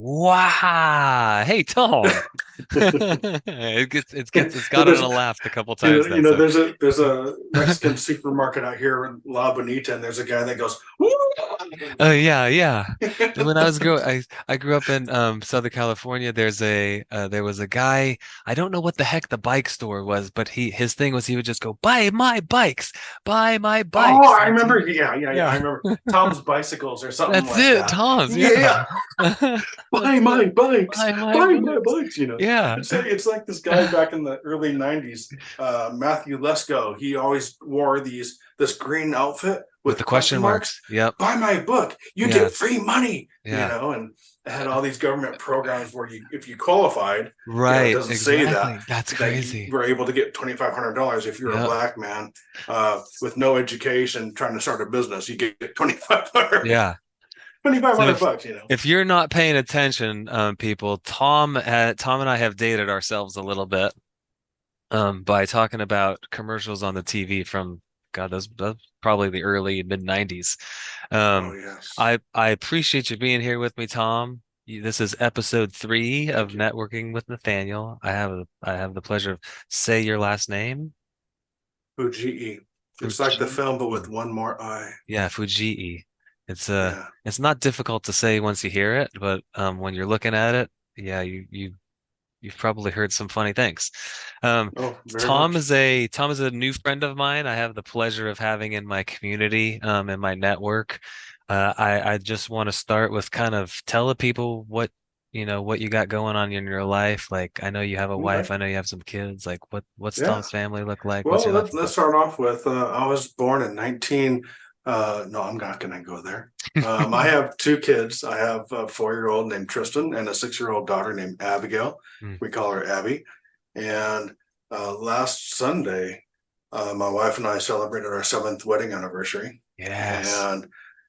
Wow. Hey, Tom. It's Well, gotten a laugh a couple times now. So there's a Mexican supermarket out here in La Bonita, and there's a guy that goes, "Woo!" oh yeah, yeah. And when I was growing, I grew up in Southern California. There was a guy. I don't know what the heck the bike store was, but his thing was he would just go buy my Oh, bikes. I And remember. Yeah, yeah, yeah. I yeah, remember Tom's Bicycles or something that's like it, that. Tom's. Yeah, Yeah, that's buy it. my bikes, Buy my buy my bikes. bikes. Yeah, It's like this guy back in the early '90s, Matthew Lesko. He always wore this green outfit with the with question question marks. marks. Yep. Buy my book, you Yeah. get free money. Yeah. And it had all these government programs where if you qualified, it Right. doesn't say that Exactly. That's you crazy. were able to get $2,500 if you're a Yep. black man with no education trying to start a business. You get 2,500 Yeah. So $2,500. if you're not paying attention, people, Tom and I have dated ourselves a little bit by talking about commercials on the TV from God, those probably the early mid 90s. Oh Um, yes, I appreciate you being here with me, Tom. This is episode 3 of thank you. Networking with Nathaniel. I have the pleasure of say your last name, Fujii. It's like the Fujii. film, but with one more eye. Yeah, Fujii. Yeah. It's not difficult to say once you hear it, but when you're looking at it, yeah, you've probably heard some funny things. Um, Oh, very much. Tom is a new friend of mine. I have the pleasure of having in my community, in my network. I just want to start with kind of tell the people what you got going on in your life. Like I know you have a wife, Okay. I know you have some kids. Like what's Yeah. Tom's family look like? What's Well, your life look let's start off with I was born in 19. No, I'm not going to go there. I like? have two kids. I have a 4-year-old named Tristan and a 6-year-old daughter named Abigail. Mm, We call her Abby. And last Sunday, my wife and I celebrated our 7th wedding anniversary, yes.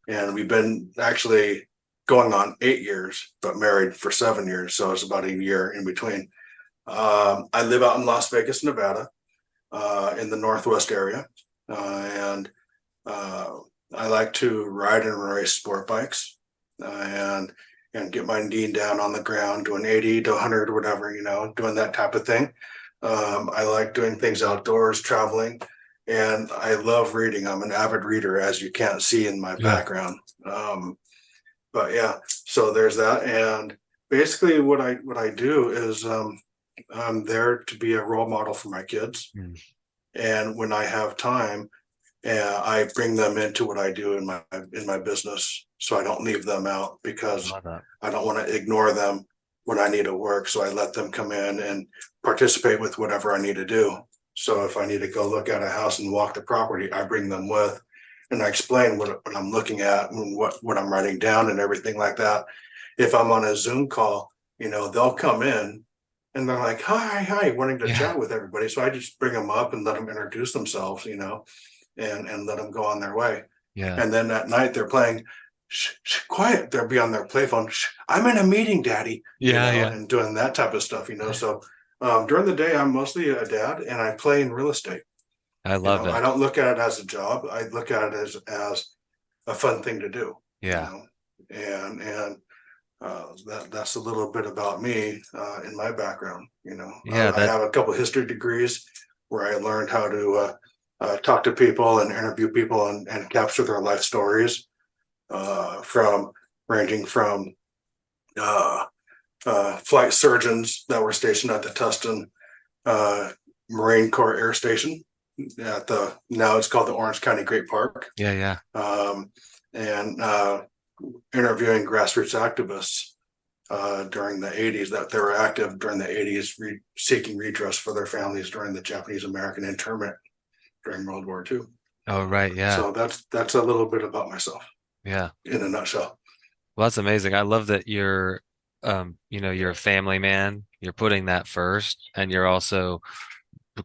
and we've been actually going on 8 years, but married for 7 years. So it's about a year in between. I live out in Las Vegas, Nevada, in the Northwest area, and uh, I like to ride and race sport bikes, and get my knee down on the ground, doing 80 to 100, whatever, doing that type of thing. I like doing things outdoors, traveling, and I love reading. I'm an avid reader, as you can't see in my Yeah. background. But yeah, so there's that, and basically what I do is I'm there to be a role model for my kids, Mm, and when I have time, I bring them into what I do in my business, so I don't leave them out I because love that. I don't want to ignore them when I need to work. So I let them come in and participate with whatever I need to do. So if I need to go look at a house and walk the property, I bring them with, and I explain what I'm looking at and what I'm writing down and everything like that. If I'm on a Zoom call, they'll come in and they're like, hi, wanting to Yeah. chat with everybody. So I just bring them up and let them introduce themselves, and let them go on their way. Yeah. And then at night they're playing, quiet. They'll be on their play phone. I'm in a meeting, daddy, Yeah, yeah. and doing that type of stuff. So during the day, I'm mostly a dad, and I play in real estate. I love I it. don't look at it as a job. I look at it as a fun thing to do. You Yeah. know, and that's a little bit about me in my background. Yeah, I that have a couple of history degrees where I learned how to talk to people and interview people and capture their life stories, from ranging from uh, flight surgeons that were stationed at the Tustin uh, Marine Corps Air Station at the now it's called the Orange County Great Park, yeah, yeah. um, and interviewing grassroots activists during the 80s that they were active during the 80s, seeking redress for their families during the Japanese American internment during World War II. Oh, right, yeah. So that's a little bit about myself Yeah. in a nutshell. Well, that's amazing. I love that you're a family man. You're putting that first, and you're also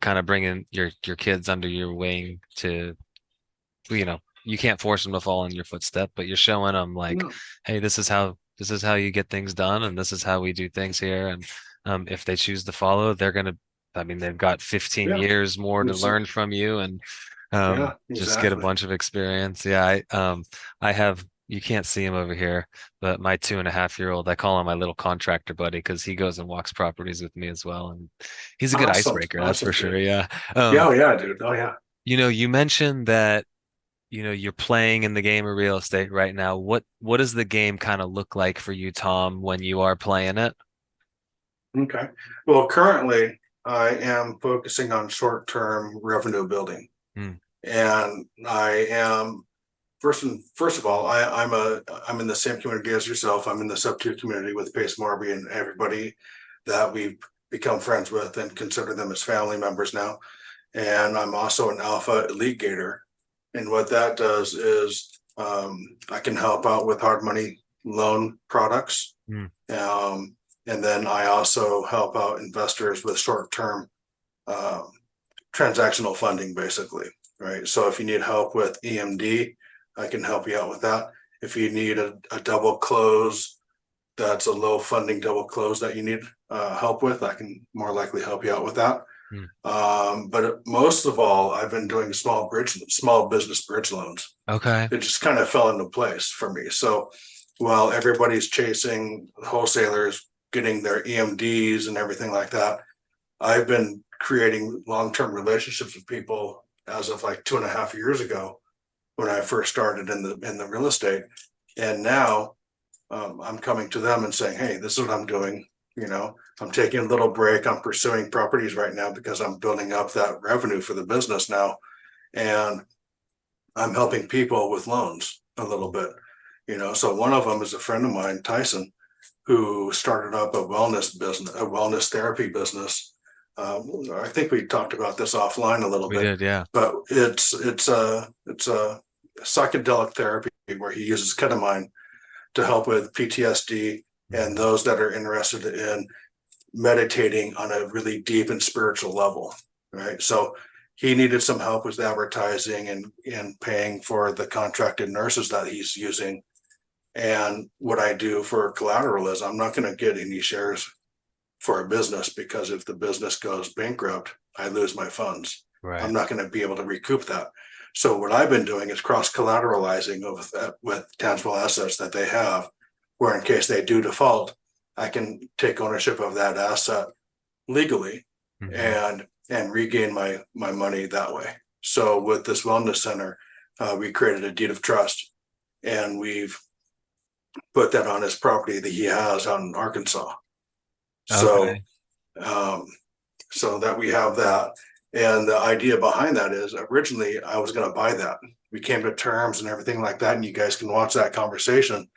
kind of bringing your kids under your wing to, you can't force them to follow in your footstep, but you're showing them like, No, hey, this is how you get things done, and this is how we do things here. And if they choose to follow, I mean, they've got 15 yeah, years more to it's, learn from you and yeah, just get a exactly. bunch of experience. Yeah, I have you can't see him over here, but my 2.5-year-old, I call him my little contractor buddy because he goes and walks properties with me as well. And he's a good Awesome. icebreaker, that's for Awesome, sure. dude. Yeah. Yeah, oh yeah, dude. Oh yeah. You mentioned that, you're playing in the game of real estate right now. What does the game kind of look like for you, Tom, when you are playing it? Okay. Well, currently I am focusing on short-term revenue building. Hmm. And I am first of all, I'm in the same community as yourself. I'm in the subto community with Pace Morby and everybody that we've become friends with and consider them as family members now. And I'm also an alpha elite gator. And what that does is I can help out with hard money loan products. Hmm. Um, and then I also help out investors with short term um, transactional funding, basically. Right. So if you need help with EMD, I can help you out with that. If you need a double close, that's a low funding double close that you need help with, I can more likely help you out with that. Hmm. But most of all, I've been doing small business bridge loans. Okay. It just kind of fell into place for me. So while everybody's chasing wholesalers, getting their EMDs and everything like that, I've been creating long-term relationships with people as of like 2.5 years ago when I first started in the real estate. And now I'm coming to them and saying, hey, this is what I'm doing. I'm taking a little break. I'm pursuing properties right now because I'm building up that revenue for the business now. And I'm helping people with loans a little bit. So one of them is a friend of mine, Tyson, who started up a wellness business, a wellness therapy business. I think we talked about this offline a little We bit, did, yeah. but it's a psychedelic therapy where he uses ketamine to help with PTSD and Mhm. those that are interested in meditating on a really deep and spiritual level, right? So he needed some help with advertising and paying for the contracted nurses that he's using. And what I do for collateral is I'm not going to get any shares for a business because if the business goes bankrupt, I lose my funds. I'm Right. not going to be able to recoup that. So what I've been doing is cross collateralizing with tangible assets that they have, where in case they do default, I can take ownership of that asset legally Hmm. and regain my money that way. So with this wellness center, we created a deed of trust, and we've put that on his property that he has out in Arkansas. So Okay. um, so that we have that. And the idea behind that is originally I was going to buy that. We came to terms and everything like that. And you guys can watch that conversation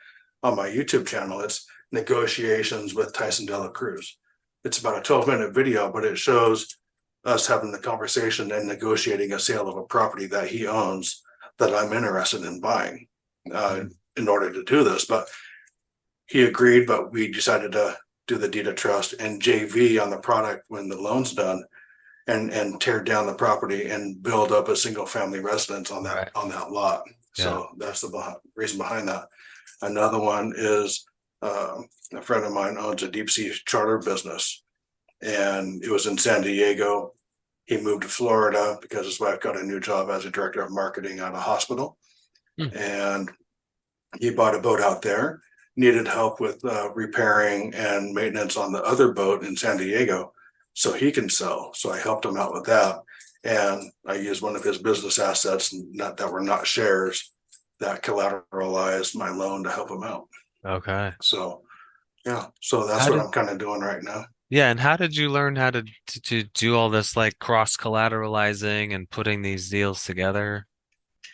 on my YouTube channel. It's negotiations with Tyson De La Cruz. It's about a 12-minute video, but it shows us having the conversation and negotiating a sale of a property that he owns that I'm interested in buying uh, Mhm. in order to do this. But he agreed, but we decided to do the deed of trust and JV on the product when the loan's done and tear down the property and build up a single family residence on that Right. on that lot. Yeah. So that's the reason behind that. Another one is a friend of mine owns a deep sea charter business, and it was in San Diego. He moved to Florida because his wife got a new job as a director of marketing at a hospital, Hmm. and he bought a boat out there. Needed help with repairing and maintenance on the other boat in San Diego, so he can sell. So I helped him out with that, and I used one of his business assets, not that were not shares, that collateralized my loan to help him out. Okay. So yeah, so that's How what did, I'm kind of doing right now. yeah, and how did you learn how to do all this like cross collateralizing and putting these deals together?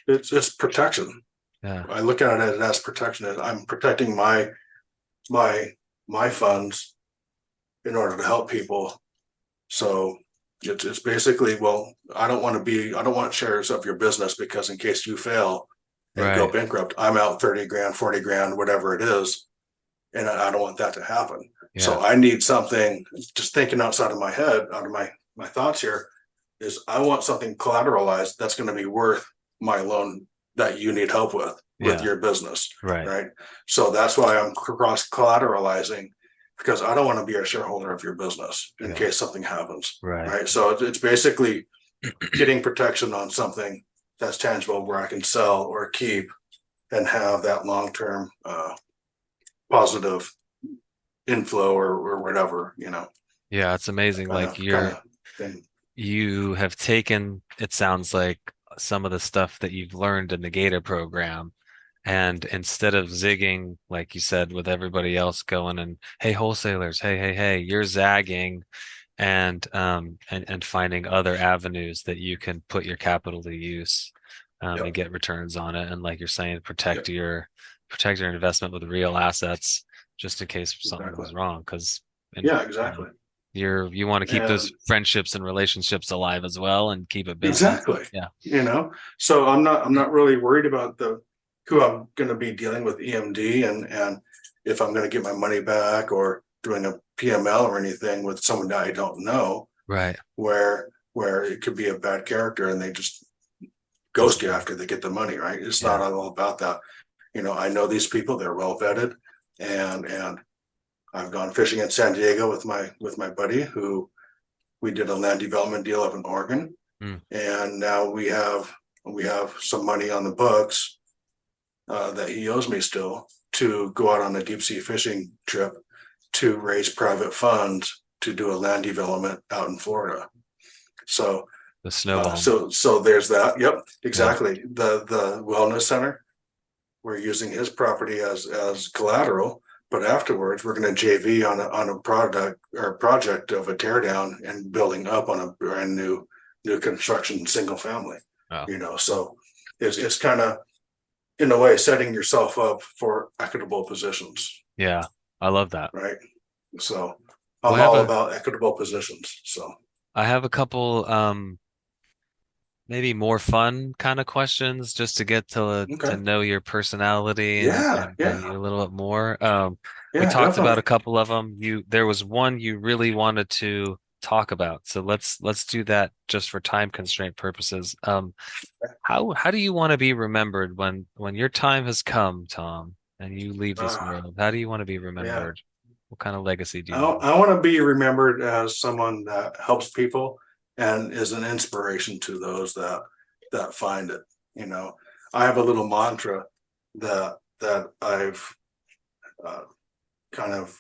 It's protection. Yeah. I look at it as protection. I'm protecting my my funds in order to help people. So it's basically, well, I don't want shares of your business because in case you fail and go Right. bankrupt, I'm out 30 grand, 40 grand, whatever it is. And I don't want that to happen. Yeah. So I need something, just thinking outside of my head, out of my thoughts here, is I want something collateralized that's going to be worth my loan that you need help with Yeah. your business. Right. Right. So that's why I'm cross collateralizing, because I don't want to be a shareholder of your business in Yeah. case something happens. Right. Right. So it's basically getting protection on something that's tangible where I can sell or keep and have that long-term positive inflow or whatever, Yeah, it's amazing. Like kind of thing. you have taken, it sounds like, some of the stuff that you've learned in the Gator program, and instead of zigging, like you said, with everybody else going and, hey, wholesalers, hey, you're zagging and finding other avenues that you can put your capital to use, and Yep. get returns on it. And like you're saying, Yep. protect your investment with real assets just in case something Exactly. goes wrong. Because and Yeah, you know, exactly. you want to keep those And friendships and relationships alive as well and keep it busy. exactly, Yeah. so I'm not really worried about the who I'm going to be dealing with EMD and if I'm going to get my money back or doing a PML or anything with someone that I don't know, Right. where it could be a bad character and they just ghost you Disappear. after they get the money, right? It's not Yeah. all about that. I know these people, they're well vetted, and I've gone fishing in San Diego with my buddy who we did a land development deal up in Oregon, Mm. and now we have some money on the books that he owes me still to go out on a deep sea fishing trip to raise private funds to do a land development out in Florida. So The snowball. so there's that. Yep, Yeah. exactly. The wellness center. We're using his property as collateral, but afterwards we're going to JV on a product or project of a tear down and building up on a brand new construction single family. Oh, So it's kind of in a way setting yourself up for equitable positions, yeah. I love that. right? So Well, I'm all about equitable positions. So I have a couple maybe more fun kind of questions just to get to okay, know your personality yeah, and yeah, you a little bit more. We yeah, talked about definitely. a couple of them. There was one you really wanted to talk about, so let's do that just for time constraint purposes. How do you want to be remembered when your time has come, Tom, and you leave this Uh, world? How do you want to be yeah. remembered? What kind of legacy do I, you want? I want to be remembered as someone that helps people and is an inspiration to those that find it. You know, I have a little mantra that I've uh, kind of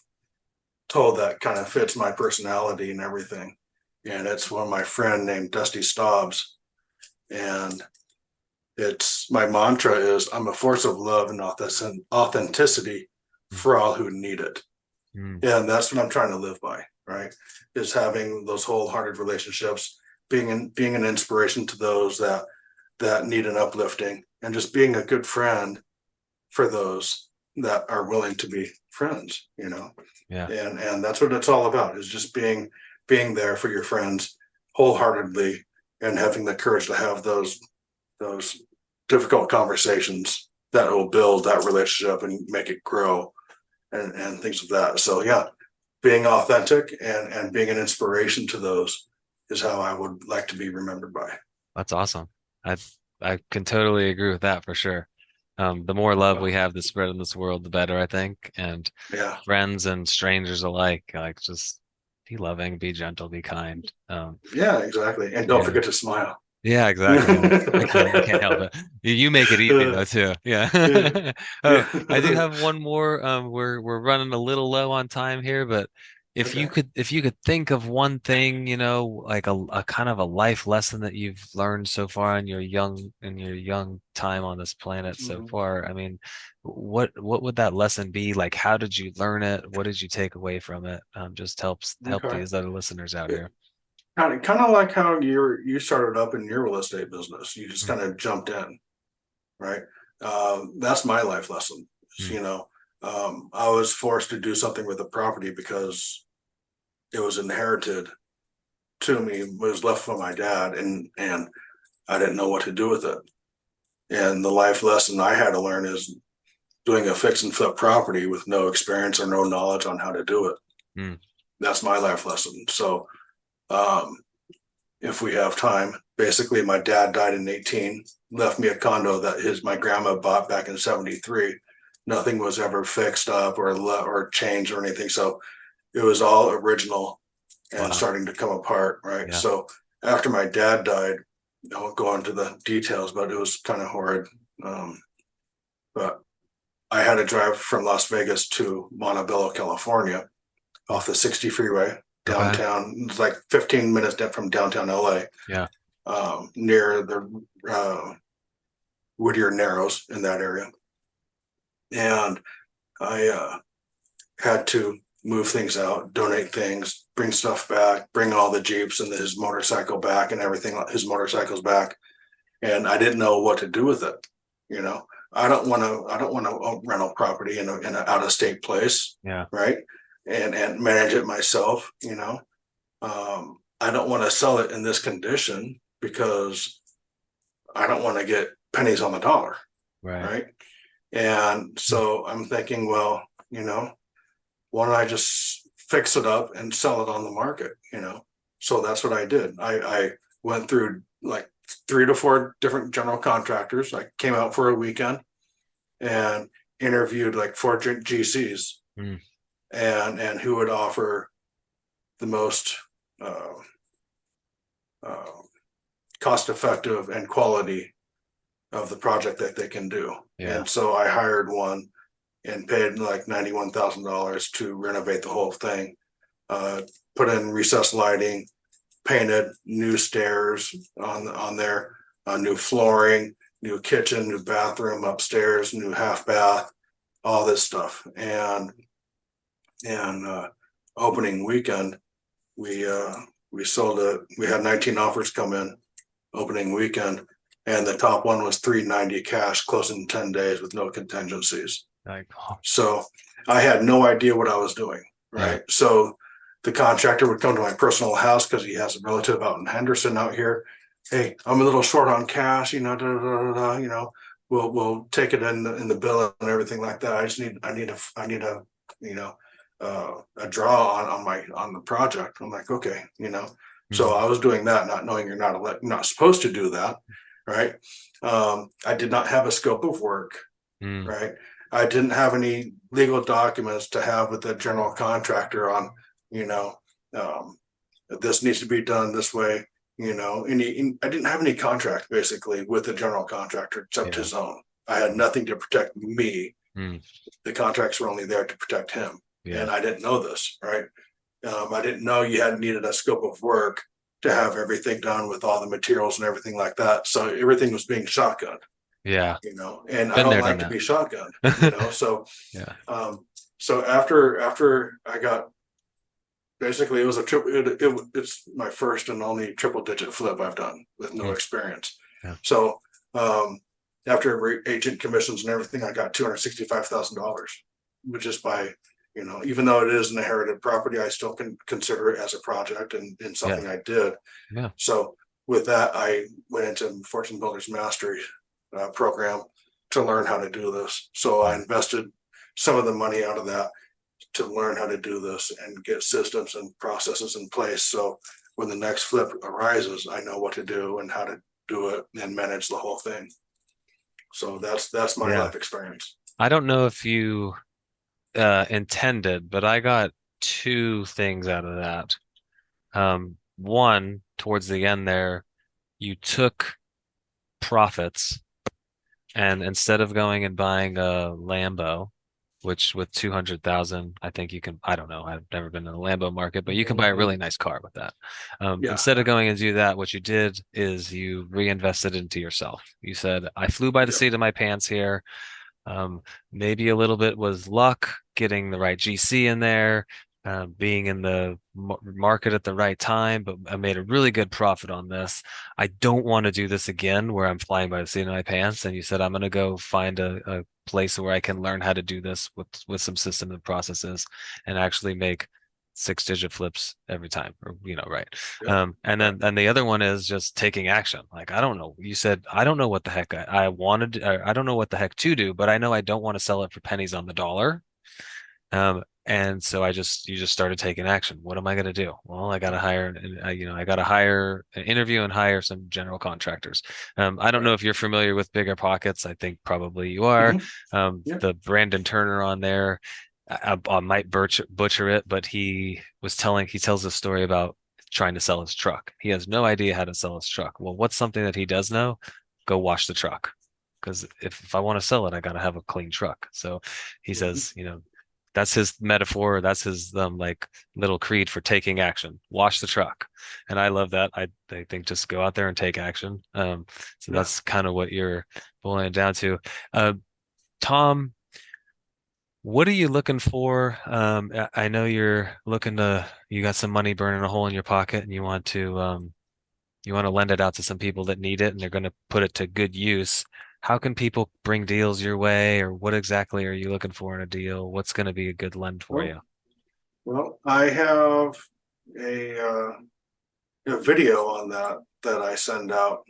told that kind of fits my personality and everything. And it's one of my friend named Dusty Stobbs. And it's my mantra is I'm a force of love and authenticity for all who need it. Mm, And that's what I'm trying to live by, right? Is having those wholehearted relationships, being an inspiration to those that need an uplifting, and just being a good friend for those that are willing to be friends. yeah, And that's what it's all about, is just being there for your friends wholeheartedly and having the courage to have those difficult conversations that will build that relationship and make it grow and things of that. So yeah, being authentic and being an inspiration to those is how I would like to be remembered by. that's awesome. I I can totally agree with that for sure. The more love we Well, have to spread in this world, the better, I think. And yeah, friends and strangers alike, like just be loving, be gentle, be kind. yeah, exactly. And don't Yeah. forget to smile. Yeah, exactly. I can't help it. You make it easy though too. Yeah, Yeah. Oh, yeah. I do have one more. We're running a little low on time here, but Okay. if you could think of one thing, like a kind of a life lesson that you've learned so far in your young time on this planet so Mhm. far, I mean, what would that lesson be? Like, how did you learn it? What did you take away from it? Just help Okay. these other listeners out here. Kind of like how you started up in your real estate business. You just Mm, kind of jumped in, right? That's my life lesson. mm, You know, I was forced to do something with the property because it was inherited to me, was left from my dad, and I didn't know what to do with it. And the life lesson I had to learn is doing a fix and flip property with no experience or no knowledge on how to do it. mm. That's my life lesson. So um, if we have time, basically my dad died in 18, left me a condo that my grandma bought back in 73. Nothing was ever fixed up or changed or anything. So it was all original and Wow. starting to come apart, right? Yeah. So after my dad died, I won't go into the details, but it was kind of horrid. Um, but I had to drive from Las Vegas to Montebello, California, off the 60 freeway Okay. downtown. It's like 15 minutes from downtown LA, Yeah. near the Whittier Narrows in that area. And I had to move things out, donate things, bring stuff back, bring all the Jeeps and his motorcycle back and everything, his motorcycles back. And I didn't know what to do with it. You know, I don't want to rental property in an out of state place, Yeah. right? And manage it myself, I don't want to sell it in this condition because I don't want to get pennies on the dollar, Right. right? And so I'm thinking, well, why don't I just fix it up and sell it on the market? So that's what I did. I went through like 3 to 4 different general contractors. I came out for a weekend and interviewed like 4 GCs Mm. and who would offer the most uh, uh, cost effective and quality of the project that they can do. Yeah. And so I hired one and paid like $91,000 to renovate the whole thing, put in recessed lighting, painted new stairs on there, new flooring, new kitchen, new bathroom upstairs, new half bath, all this stuff. And opening weekend, we sold it. We had 19 offers come in opening weekend, and the top one was 390 cash, closing in 10 days with no contingencies. Like, oh, So I had no idea what I was doing, yeah. right? So the contractor would come to my personal house because he has a relative out in Henderson out here. Hey, I'm a little short on cash, da, da, da, da, we'll take it in the bill and everything like that. I need a draw on the project. I'm like, okay. So Mhm. I was doing that, not knowing you're not supposed to do that, right? I did not have a scope of work, Mm. right? I didn't have any legal documents to have with the general contractor on, you know, um, this needs to be done this way, I didn't have any contract basically with the general contractor except Yeah. his own. I had nothing to protect me. Mm. The contracts were only there to protect him. Yeah. And I didn't know this, right? I didn't know you had needed a scope of work to have everything done with all the materials and everything like that. So everything was being shotgunned, Yeah. and I Been don't there, done like to that. be shotgunned. So Yeah. um, so after I got basically it was a triple. It's my first and only triple digit flip I've done with no Mm. experience. Yeah. So after agent commissions and everything, I got $265,000, which is by even though it is an inherited property, I still can consider it as a project and Yeah. something I did. Yeah. So with that, I went into Fortune Builders Mastery program to learn how to do this. So I Yeah. invested some of the money out of that to learn how to do this and get systems and processes in place. So when the next flip arises, I know what to do and how to do it and manage the whole thing. So that's my Yeah. life experience. I don't know if you intended, but I got two things out of that. One, towards the end there, you took profits and instead of going and buying a Lambo, which with 200,000, I think you can, I don't know, I've never been in the Lambo market, but you can buy a really nice car with that. Yeah, Instead of going and do that, what you did is you reinvested into yourself. You said, I flew by the yeah, seat of my pants here. Um, Maybe a little bit was luck, getting the right GC in there, being in the market at the right time, but I made a really good profit on this. I don't want to do this again where I'm flying by the seat of my pants. And you said, I'm going to go find a place where I can learn how to do this with some system and processes and actually make 6 digit flips every time or right. yeah, And right. then the other one is just taking action. Like I don't know, you said I don't know what the heck I wanted, or I don't know what the heck to do, but I know I don't want to sell it for pennies on the dollar. And so you just started taking action. What am I going to do? Well, I got to hire, I got to hire an interview and hire some general contractors. I don't know Right. if you're familiar with Bigger Pockets. I think probably you are. Mm-hmm. Yeah. The Brandon Turner on there, I might butcher it, but he tells a story about trying to sell his truck. He has no idea how to sell his truck. Well, what's something that he does know? Go wash the truck. because if I want to sell it, I got to have a clean truck. So he Mhm. says, that's his metaphor. That's his like little creed for taking action. Wash the truck, and I love that. I think just go out there and take action. So Yeah. that's kind of what you're boiling it down to. Uh, Tom, what are you looking for? I know you're looking you got some money burning a hole in your pocket, and you want to lend it out to some people that need it, and they're going to put it to good use. How can people bring deals your way, or what exactly are you looking for in a deal? What's going to be a good lend for Well, you? well, I have a, uh, a video on that I send out,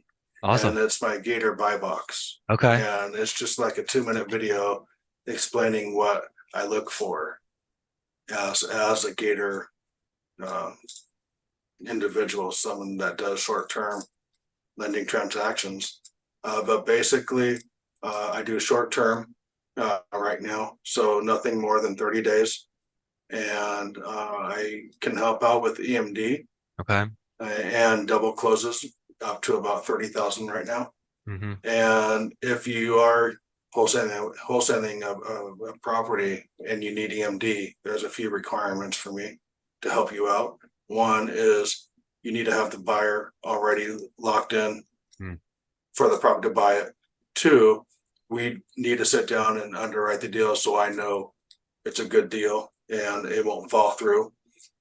and Awesome. it's my Gator buy box, Okay. and it's just like a 2 minute video explaining what I look for as a Gator uh, individual, someone that does short term lending transactions. But basically, I do short term right now, so nothing more than 30 days. And I can help out with EMD Okay. and double closes up to about 30,000 right now. Hmm. And if you are wholesaling a property and you need EMD, there's a few requirements for me to help you out. One is you need to have the buyer already locked in Mm. for the property to buy it. Two, we need to sit down and underwrite the deal so I know it's a good deal and it won't fall through.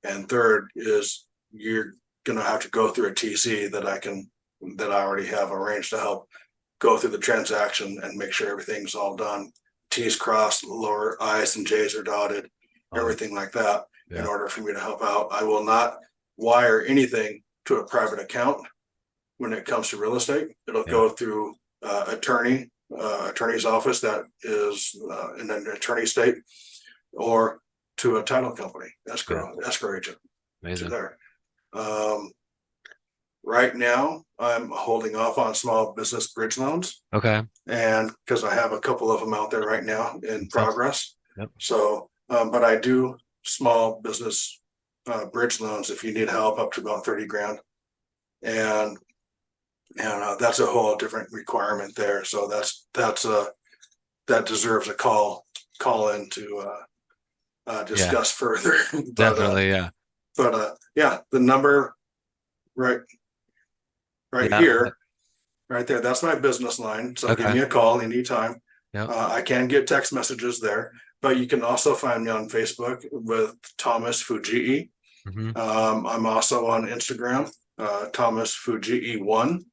And third is you're gonna have to go through a TC that I already have arranged to help go through the transaction and make sure everything's all done. T's crossed, lower I's and J's are dotted, Awesome. everything like that in Yeah. order for me to help out. I will not wire anything to a private account when it comes to real estate. It'll Yeah. go through attorney's office that is in an attorney state, or to a title company, Yeah. escrow agent to Amazing. there. Um, right now, I'm holding off on small business bridge loans, Okay. and because I have a couple of them out there right now in Good stuff. progress. Yep. So, but I do small business bridge loans if you need help up to about 30 grand. And that's a whole different requirement there. So that deserves a call in to Yeah. discuss further. but Definitely. Yeah. yeah, the number right right Yeah. here, right there. That's my business line. So give Okay. me a call anytime. Yep. I can get text messages there, but you can also find me on Facebook with Thomas Fujii. Hmm. I'm also on Instagram, Thomas Fujii1.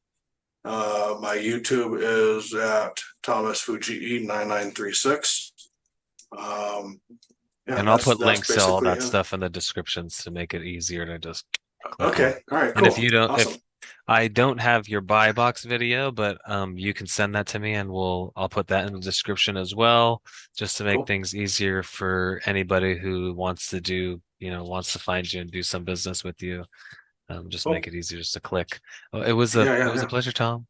My YouTube is at Thomas Fujii 9936. Um, yeah, And I'll put that's links to all basically that it. stuff in the descriptions to make it easier to just click on. Okay, all right, And if cool, you don't, awesome. if I don't have your buy box video, but you can send that to me and I'll put that in the description as well, just to make Cool. things easier for anybody who wants to wants to find you and do some business with you. Just make Cool. it easier just to click. Oh, Yeah, it yeah, was a yeah. pleasure, Tom.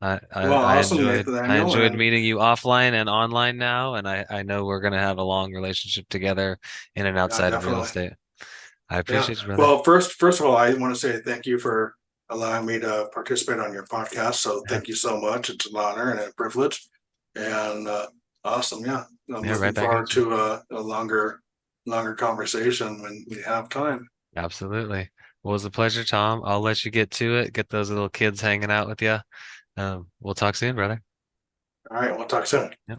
Well, awesome, I Nathaniel, enjoyed and meeting you offline and online now, and I know we're gonna have a long relationship together in and yeah, outside of real definitely. estate. I Yeah. appreciate you, brother. Well, first of all, I want to say thank you for allowing me to participate on your podcast. So Yeah, thank you so much. It's an honor and a privilege. And awesome. Yeah. I'm yeah, right looking back forward at you. to a longer conversation when we have time. Absolutely. Well, it was a pleasure, Tom. I'll let you get to it. Get those little kids hanging out with you. We'll talk soon, brother. All right, we'll talk soon. Yep.